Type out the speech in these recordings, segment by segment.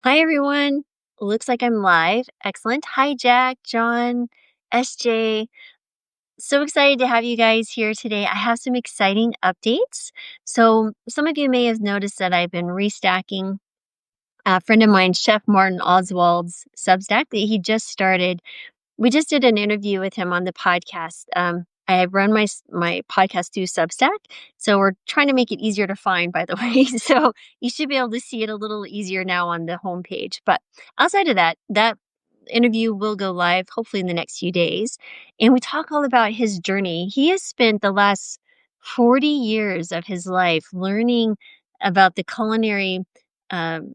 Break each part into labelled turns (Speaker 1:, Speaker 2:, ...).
Speaker 1: Hi, everyone. Looks like I'm live. Excellent. Hi, Jack, John, SJ. So excited to have you guys here today. I have some exciting updates. So, some of you may have noticed that I've been restacking a friend of mine, Chef Martin Oswald's Substack that he just started. We just did an interview with him on the podcast. I have run my podcast through Substack, so we're trying to make it easier to find, by the way. So you should be able to see it a little easier now on the homepage. But outside of that, that interview will go live hopefully in the next few days, and we talk all about his journey. He has spent the last 40 years of his life learning about the culinary. Um,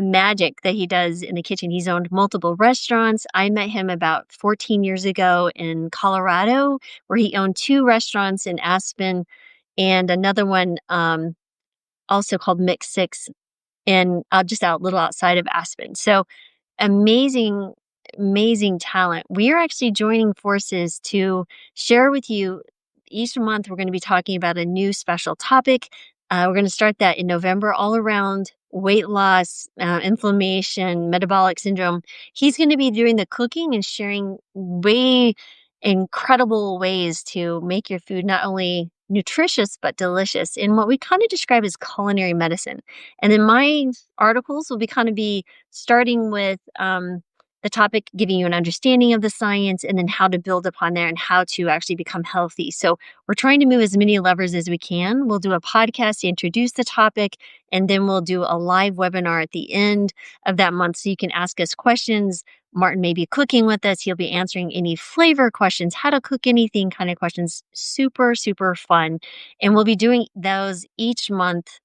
Speaker 1: magic that he does in the kitchen. He's owned multiple restaurants. I met him about 14 years ago in Colorado, where he owned two restaurants in Aspen and another one also called Mix Six in just out little outside of Aspen. So amazing, amazing talent. We are actually joining forces to share with you each month. We're going to be talking about a new special topic. We're going to start that in November, all around weight loss, inflammation, metabolic syndrome. He's going to be doing the cooking and sharing way incredible ways to make your food not only nutritious but delicious in what we kind of describe as culinary medicine. And then my articles will be kind of be starting with the topic, giving you an understanding of the science, and then how to build upon there and how to actually become healthy. So we're trying to move as many levers as we can. We'll do a podcast to introduce the topic, and then we'll do a live webinar at the end of that month so you can ask us questions. Martin may be cooking with us. He'll be answering any flavor questions, how to cook anything kind of questions. Super, super fun. And we'll be doing those each month,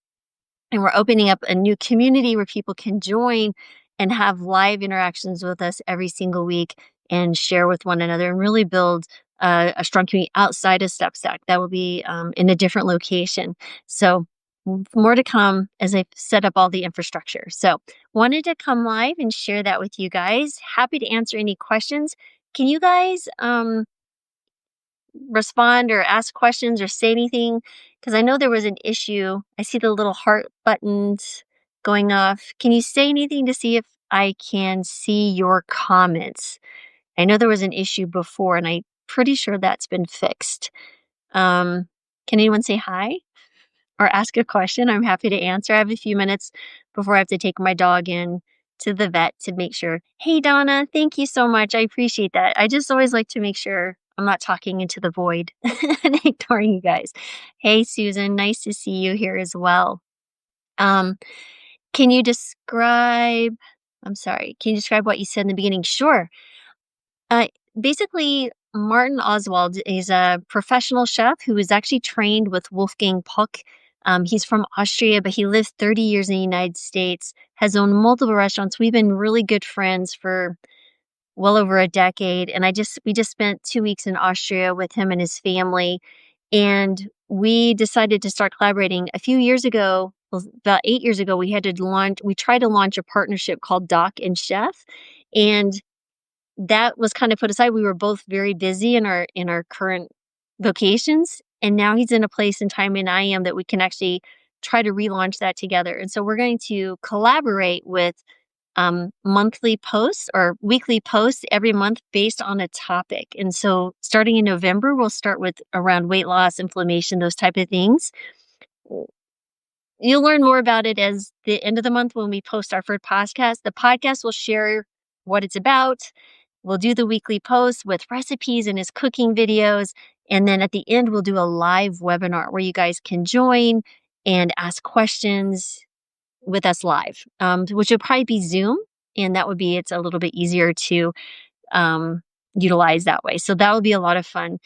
Speaker 1: and we're opening up a new community where people can join and have live interactions with us every single week and share with one another and really build a strong community outside of Substack. That will be in a different location. So more to come as I set up all the infrastructure. So wanted to come live and share that with you guys. Happy to answer any questions. Can you guys respond or ask questions or say anything? Because I know there was an issue. I see the little heart buttons going off. Can you say anything to see if I can see your comments? I know there was an issue before, and I'm pretty sure that's been fixed. Can anyone say hi or ask a question? I'm happy to answer. I have a few minutes before I have to take my dog in to the vet to make sure. Hey, Donna, thank you so much. I appreciate that. I just always like to make sure I'm not talking into the void and ignoring you guys. Hey, Susan, nice to see you here as well. Um, can you describe? I'm sorry. Can you describe what you said in the beginning? Sure. Uh, Basically, Martin Oswald is a professional chef who was actually trained with Wolfgang Puck. He's from Austria, but he lived 30 years in the United States, has owned multiple restaurants. We've been really good friends for well over a decade. And we just spent 2 weeks in Austria with him and his family. And we decided to start collaborating a few years ago. Well, about 8 years ago, we tried to launch a partnership called Doc and Chef. And that was kind of put aside. We were both very busy in our current vocations, and now he's in a place and time, and I am, that we can actually try to relaunch that together. And so we're going to collaborate with monthly posts or weekly posts every month based on a topic. And so starting in November, we'll start with around weight loss, inflammation, those type of things. You'll learn more about it as the end of the month when we post our first podcast. The podcast will share what it's about. We'll do the weekly posts with recipes and his cooking videos. And then at the end, we'll do a live webinar where you guys can join and ask questions with us live, which would probably be Zoom. And it's a little bit easier to utilize that way. So that will be a lot of fun.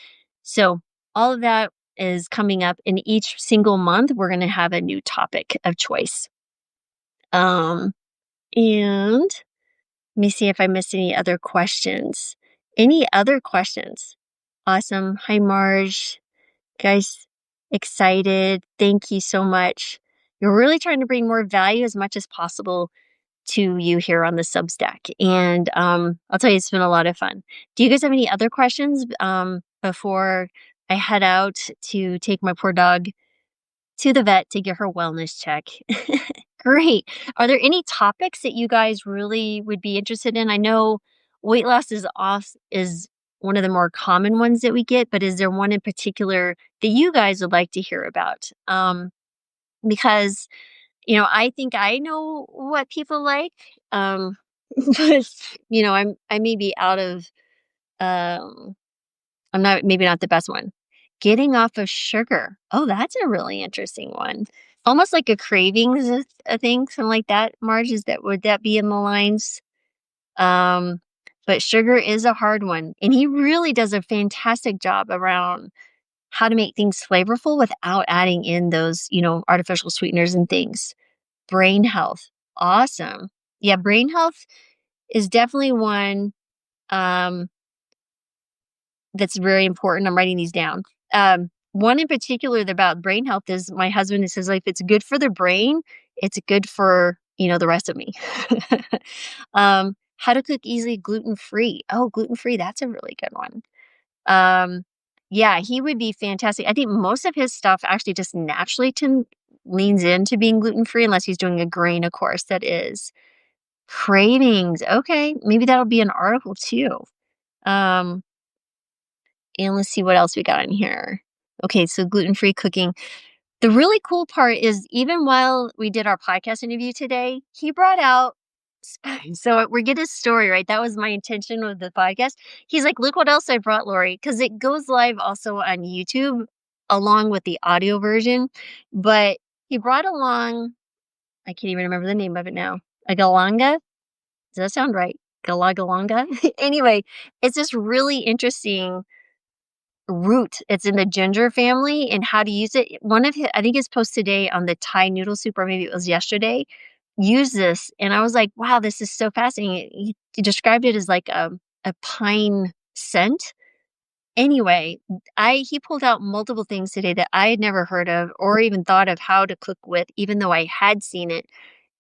Speaker 1: So all of that is coming up, in each single month, we're going to have a new topic of choice. And let me see if I missed any other questions. Any other questions? Awesome. Hi, Marge. Guys, excited. Thank you so much. You're really trying to bring more value as much as possible to you here on the Substack. And I'll tell you, it's been a lot of fun. Do you guys have any other questions before I head out to take my poor dog to the vet to get her wellness check? Great. Are there any topics that you guys really would be interested in? I know weight loss is one of the more common ones that we get, but is there one in particular that you guys would like to hear about? Because I think I know what people like, but I may be out of. Um, I'm not maybe not the best one. Getting off of sugar. Oh, that's a really interesting one. Almost like a cravings a thing, something like that. Marge, would that be in the lines? Um, but sugar is a hard one, and he really does a fantastic job around how to make things flavorful without adding in those, artificial sweeteners and things. Brain health, awesome. Yeah, brain health is definitely one. Um, That's very important. I'm writing these down. One in particular about brain health is my husband says, like, if it's good for the brain, it's good for, the rest of me. How to cook easily gluten free. Oh, gluten free. That's a really good one. Um, yeah, he would be fantastic. I think most of his stuff actually just naturally leans into being gluten free, unless he's doing a grain, of course, that is. Cravings. Okay. Maybe that'll be an article too. Um, And let's see what else we got in here. Okay, so gluten-free cooking. The really cool part is even while we did our podcast interview today, he brought out so we get his story, right? That was my intention with the podcast. He's like, "Look what else I brought, Lori," because it goes live also on YouTube along with the audio version. But he brought along, I can't even remember the name of it now. A galanga? Does that sound right? Galagalanga? Anyway, it's just really interesting root. It's in the ginger family and how to use it. One of his, I think his post today on the Thai noodle soup, or maybe it was yesterday, use this. And I was like, wow, this is so fascinating. He described it as like a pine scent. Anyway, he pulled out multiple things today that I had never heard of or even thought of how to cook with, even though I had seen it.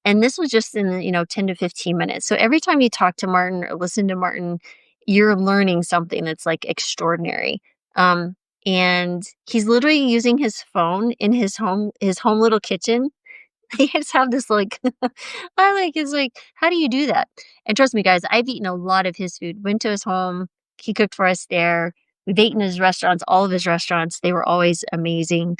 Speaker 1: And this was just in, 10 to 15 minutes. So every time you talk to Martin or listen to Martin, you're learning something that's like extraordinary. Um, and he's literally using his phone in his home little kitchen. They just have this like, I like, it's like, how do you do that? And trust me, guys, I've eaten a lot of his food, went to his home. He cooked for us there. We've eaten his restaurants, all of his restaurants. They were always amazing.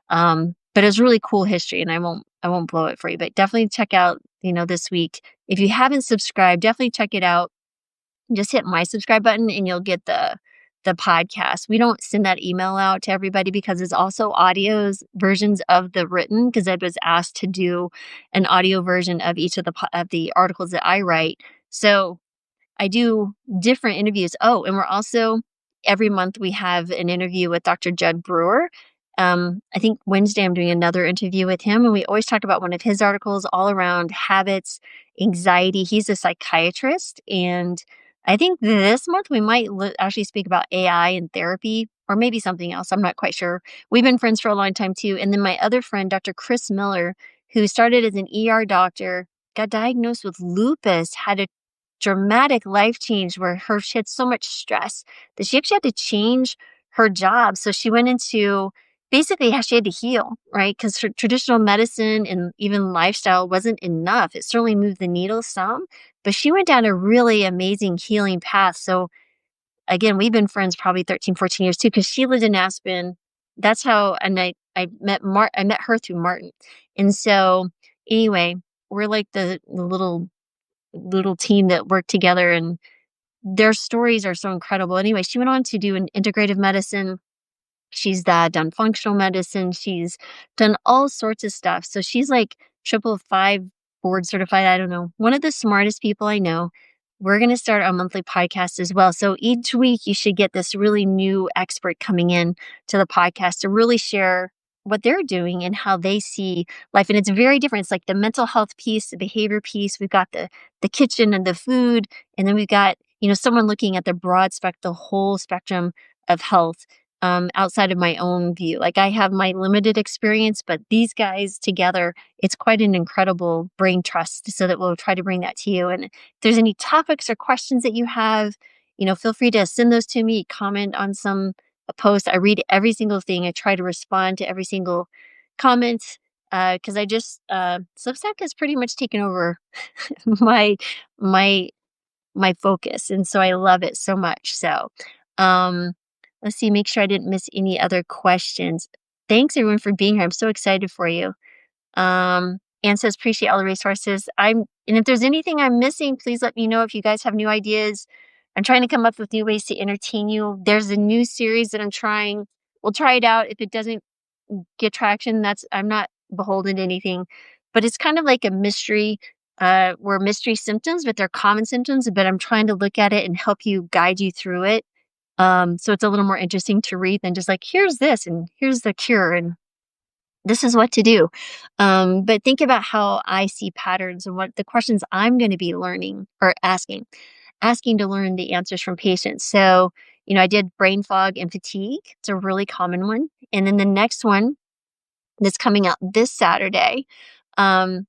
Speaker 1: But it's really cool history, and I won't blow it for you, but definitely check out, this week. If you haven't subscribed, definitely check it out. Just hit my subscribe button and you'll get the podcast. We don't send that email out to everybody because it's also audios versions of the written, because I was asked to do an audio version of each of the articles that I write. So I do different interviews. Oh, and we're also every month we have an interview with Dr. Judd Brewer. I think Wednesday I'm doing another interview with him, and we always talk about one of his articles all around habits, anxiety. He's a psychiatrist, and I think this month we might actually speak about AI and therapy, or maybe something else. I'm not quite sure. We've been friends for a long time too. And then my other friend, Dr. Chris Miller, who started as an ER doctor, got diagnosed with lupus, had a dramatic life change where she had so much stress that she actually had to change her job. So she went into basically how she had to heal, right? Because traditional medicine and even lifestyle wasn't enough. It certainly moved the needle some, but she went down a really amazing healing path. So again, we've been friends probably 13, 14 years too, because she lived in Aspen. That's how, and I met I met her through Martin. And so anyway, we're like the little team that worked together, and their stories are so incredible. Anyway, she went on to do an integrative medicine. She's done functional medicine. She's done all sorts of stuff. So she's like 555 board certified. I don't know. One of the smartest people I know. We're going to start a monthly podcast as well. So each week you should get this really new expert coming in to the podcast to really share what they're doing and how they see life. And it's very different. It's like the mental health piece, the behavior piece. We've got the kitchen and the food. And then we've got, someone looking at the the whole spectrum of health, outside of my own view. Like I have my limited experience, but these guys together, it's quite an incredible brain trust, so that we'll try to bring that to you. And if there's any topics or questions that you have, feel free to send those to me, comment on a post. I read every single thing. I try to respond to every single comment. because I just Substack has pretty much taken over my my my focus, and so I love it so much. So, um, let's see, make sure I didn't miss any other questions. Thanks everyone for being here. I'm so excited for you. Anne says, appreciate all the resources. And if there's anything I'm missing, please let me know if you guys have new ideas. I'm trying to come up with new ways to entertain you. There's a new series that I'm trying. We'll try it out. If it doesn't get traction, I'm not beholden to anything, but it's kind of like a mystery, where mystery symptoms, but they're common symptoms, but I'm trying to look at it and help you guide you through it. So it's a little more interesting to read than just like, here's this and here's the cure and this is what to do. But think about how I see patterns and what the questions I'm going to be learning or asking to learn the answers from patients. So, I did brain fog and fatigue. It's a really common one. And then the next one that's coming out this Saturday, um,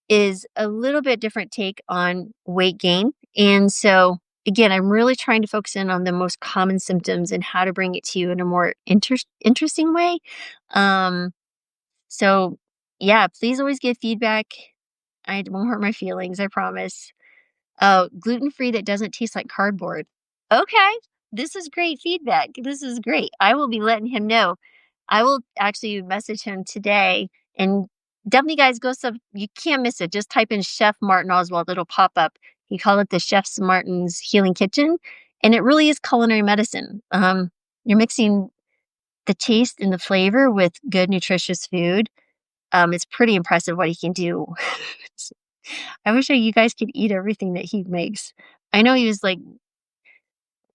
Speaker 1: is a little bit different take on weight gain. And so, again, I'm really trying to focus in on the most common symptoms and how to bring it to you in a more interesting way. Um, so, yeah, please always give feedback. I won't hurt my feelings, I promise. Oh, gluten-free that doesn't taste like cardboard. Okay, this is great feedback. This is great. I will be letting him know. I will actually message him today and definitely guys go you can't miss it. Just type in Chef Martin Oswald, it'll pop up. He called it the Chef's Martin's Healing Kitchen, and it really is culinary medicine. You're mixing the taste and the flavor with good nutritious food. It's pretty impressive what he can do. I wish you guys could eat everything that he makes. I know he was like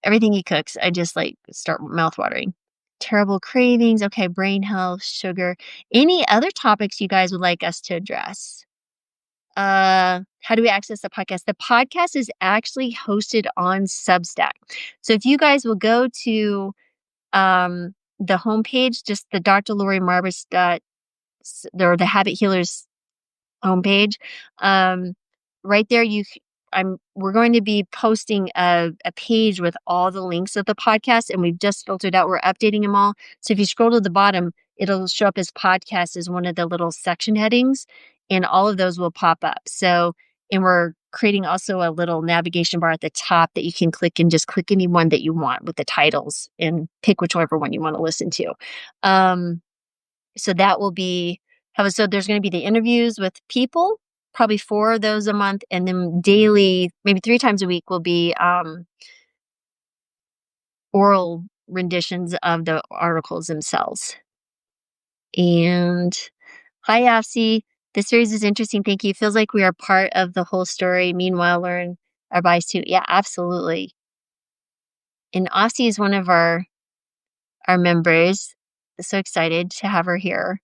Speaker 1: everything he cooks, I just like start mouth watering. Terrible cravings. Okay, brain health, sugar. Any other topics you guys would like us to address? How do we access the podcast? The podcast is actually hosted on Substack. So if you guys will go to the homepage, just the Dr. Laurie Marbas or the Habit Healers homepage. Right there, we're going to be posting a page with all the links of the podcast, and we've just filtered out. We're updating them all. So if you scroll to the bottom, it'll show up as podcast as one of the little section headings, and all of those will pop up. So, and we're creating also a little navigation bar at the top that you can click and just click any one that you want with the titles and pick whichever one you want to listen to. So that will be so there's going to be the interviews with people, probably 4 of those a month, and then daily, maybe 3 times a week will be oral renditions of the articles themselves. And hi, Afsi. This series is interesting. Thank you. It feels like we are part of the whole story. Meanwhile, learn our bias too. Yeah, absolutely. And Afsi is one of our members. So excited to have her here.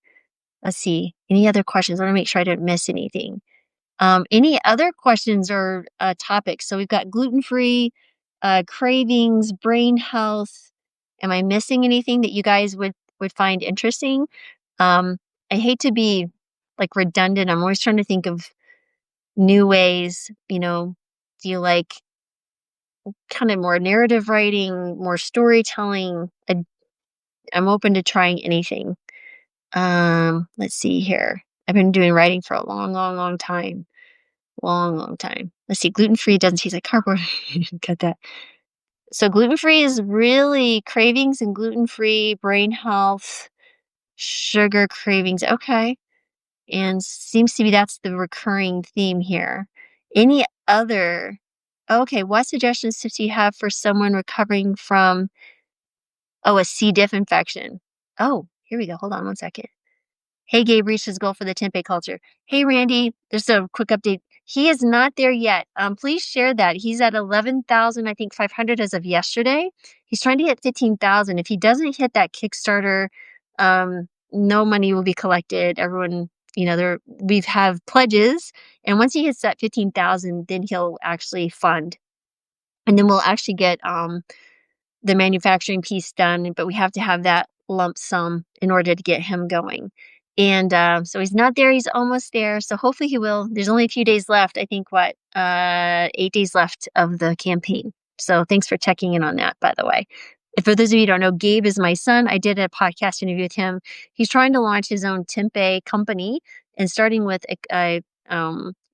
Speaker 1: Let's see. Any other questions? I want to make sure I don't miss anything. Any other questions or topics? So we've got gluten-free, cravings, brain health. Am I missing anything that you guys would find interesting? I hate to be like redundant. I'm always trying to think of new ways. Do you like kind of more narrative writing, more storytelling? I'm open to trying anything. Let's see here. I've been doing writing for a long, long, long time. Long, long time. Let's see. Gluten-free doesn't taste like cardboard. Got that. So gluten-free is really cravings and gluten-free, brain health, sugar cravings. Okay. And seems to be that's the recurring theme here. Any other? Okay. What suggestions do you have for someone recovering from, a C. diff infection? Oh, here we go. Hold on one second. Hey, Gabe reached his goal for the tempeh culture. Hey, Randy, just a quick update. He is not there yet. Please share that. He's at 11,000, I think 500 as of yesterday. He's trying to hit 15,000. If he doesn't hit that Kickstarter, no money will be collected. Everyone, we've have pledges, and once he hits that 15,000, then he'll actually fund, and then we'll actually get the manufacturing piece done. But we have to have that lump sum in order to get him going. And so he's not there. He's almost there. So hopefully he will. There's only a few days left. I think 8 days left of the campaign. So thanks for checking in on that, by the way. For those of you who don't know, Gabe is my son. I did a podcast interview with him. He's trying to launch his own tempeh company and starting with a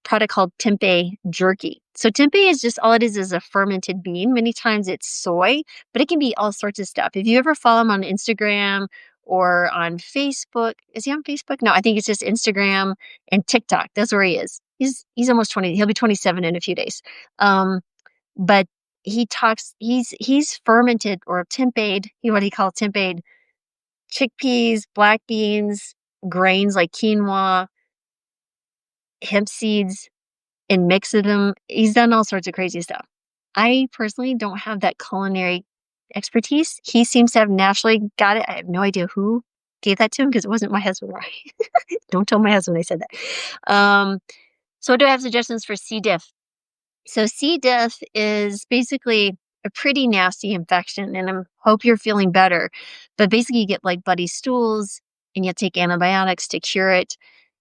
Speaker 1: product called tempeh jerky. So tempeh is just all it is a fermented bean. Many times it's soy, but it can be all sorts of stuff. If you ever follow him on Instagram or on Facebook, is he on Facebook? No, I think it's just Instagram and TikTok. That's where he is. He's almost 20. He'll be 27 in a few days. But he's fermented or tempeh, what do you call tempeh? Chickpeas, black beans, grains like quinoa, hemp seeds, and mixes them. He's done all sorts of crazy stuff. I personally don't have that culinary expertise. He seems to have naturally got it. I have no idea who gave that to him because it wasn't my husband, right? Don't tell my husband I said that. So do I have suggestions for C. diff? So C. diff is basically a pretty nasty infection, and I hope you're feeling better. But basically, you get like bloody stools, and you take antibiotics to cure it.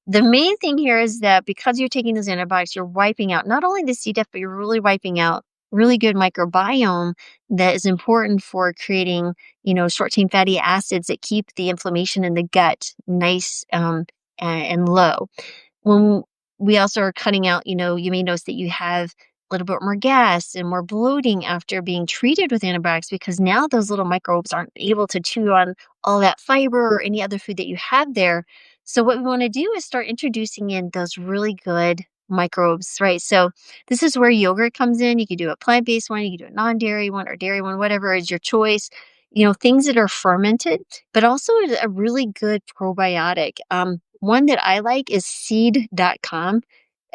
Speaker 1: The main thing here is that because you're taking those antibiotics, you're wiping out not only the C. diff, but you're really wiping out really good microbiome that is important for creating, short chain fatty acids that keep the inflammation in the gut nice and low. When we also are cutting out, you may notice that you have a little bit more gas and more bloating after being treated with antibiotics because now those little microbes aren't able to chew on all that fiber or any other food that you have there. So what we want to do is start introducing in those really good microbes, right? So this is where yogurt comes in. You could do a plant-based one, you could do a non-dairy one or dairy one, whatever is your choice. Things that are fermented, but also a really good probiotic. One that I like is seed.com,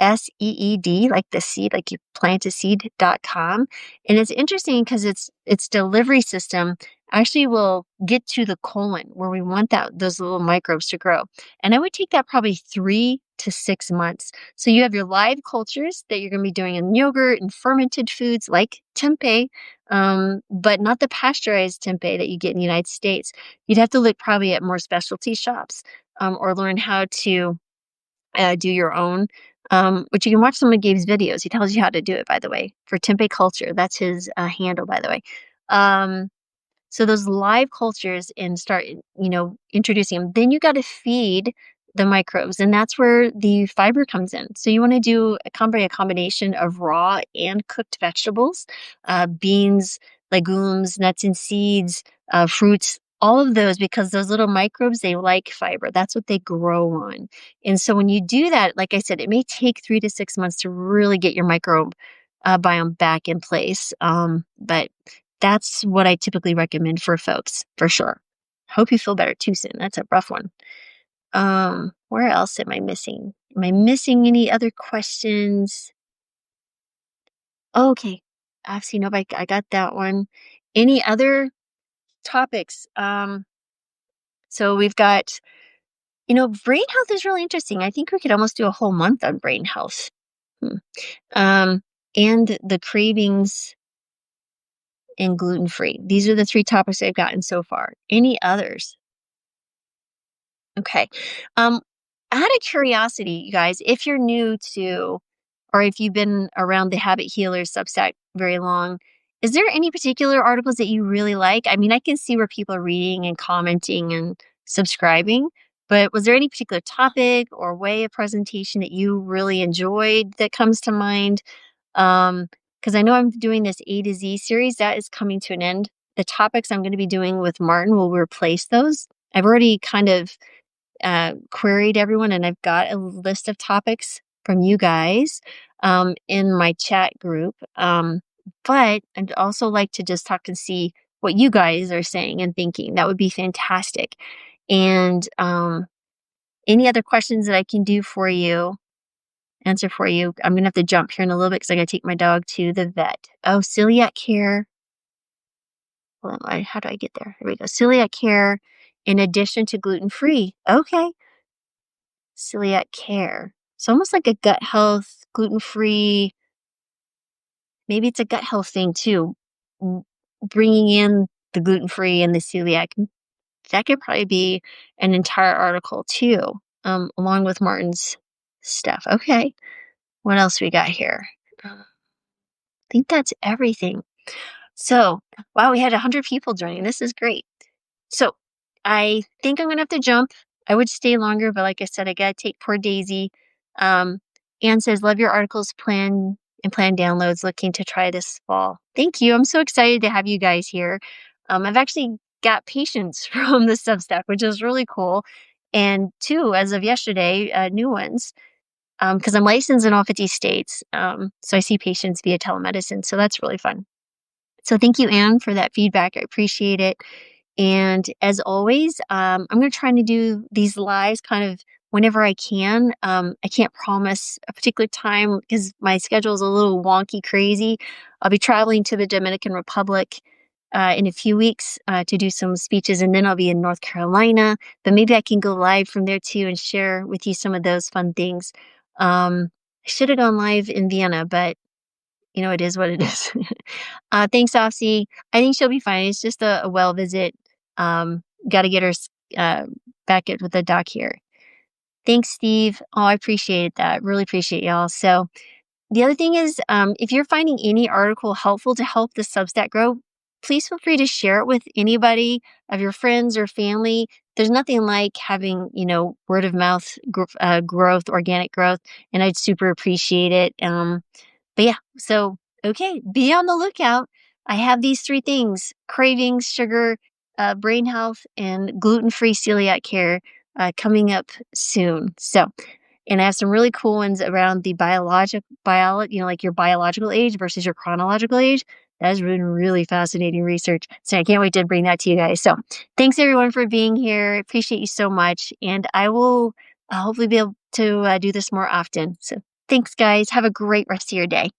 Speaker 1: SEED, like the seed, like you plant a seed.com. And it's interesting because its delivery system actually will get to the colon where we want those little microbes to grow. And I would take that probably 3 to 6 months. So you have your live cultures that you're going to be doing in yogurt and fermented foods like tempeh, but not the pasteurized tempeh that you get in the United States. You'd have to look probably at more specialty shops or learn how to do your own. Which you can watch some of Gabe's videos. He tells you how to do it, by the way, for tempeh culture. That's his handle, by the way. So those live cultures and start, introducing them. Then you got to feed the microbes, and that's where the fiber comes in. So you want to do a combination of raw and cooked vegetables, beans, legumes, nuts and seeds, fruits, all of those, because those little microbes, they like fiber. That's what they grow on. And so when you do that, like I said, it may take 3 to 6 months to really get your microbe biome back in place. But that's what I typically recommend for folks, for sure. Hope you feel better too soon. That's a rough one. Where else am I missing? Am I missing any other questions? Okay. Obviously, nobody, I got that one. Any other topics? So we've got, brain health is really interesting. I think we could almost do a whole month on brain health. And the cravings and gluten-free. These are the 3 topics I've gotten so far. Any others? Okay. Out of curiosity, you guys, if you're new to, or if you've been around the Habit Healers Substack very long, is there any particular articles that you really like? I mean, I can see where people are reading and commenting and subscribing, but was there any particular topic or way of presentation that you really enjoyed that comes to mind? Because I know I'm doing this A to Z series that is coming to an end. The topics I'm going to be doing with Martin will replace those. I've already kind of queried everyone, and I've got a list of topics from you guys in my chat group. But I'd also like to just talk and see what you guys are saying and thinking. That would be fantastic. And any other questions that I can do for you, answer for you. I'm going to have to jump here in a little bit because I got to take my dog to the vet. Oh, celiac care. Hold on, how do I get there? Here we go. Celiac care in addition to gluten-free. Okay. Celiac care. So almost like a gut health, gluten-free. Maybe it's a gut health thing too. Bringing in the gluten-free and the celiac. That could probably be an entire article too, along with Martin's stuff. Okay. What else we got here? I think that's everything. So, wow, we had 100 people joining. This is great. So, I think I'm gonna have to jump. I would stay longer, but like I said, I gotta take poor Daisy. Um, Anne says, "Love your articles, plan downloads. Looking to try this fall." Thank you. I'm so excited to have you guys here. I've actually got patients from the Substack, which is really cool, and two as of yesterday, new ones. Because I'm licensed in all 50 states, so I see patients via telemedicine. So that's really fun. So thank you, Anne, for that feedback. I appreciate it. And as always, I'm going to try to do these lives kind of whenever I can. I can't promise a particular time because my schedule is a little wonky, crazy. I'll be traveling to the Dominican Republic in a few weeks to do some speeches, and then I'll be in North Carolina. But maybe I can go live from there too and share with you some of those fun things. I should have gone live in Vienna, but it is what it is. Thanks, Offsie. I think she'll be fine. It's just a well visit. Got to get her uh, back with the doc here. Thanks, Steve. Oh, I appreciate that. Really appreciate y'all. So the other thing is, if you're finding any article helpful to help the Substack grow, please feel free to share it with anybody of your friends or family. There's nothing like having, word of mouth growth, organic growth, and I'd super appreciate it. But yeah, so okay, be on the lookout. I have these three things: cravings, sugar, brain health, and gluten-free celiac care coming up soon. So, and I have some really cool ones around the biology, like your biological age versus your chronological age. That has been really fascinating research. So I can't wait to bring that to you guys. So thanks everyone for being here. Appreciate you so much. And I will hopefully be able to do this more often. So thanks, guys. Have a great rest of your day.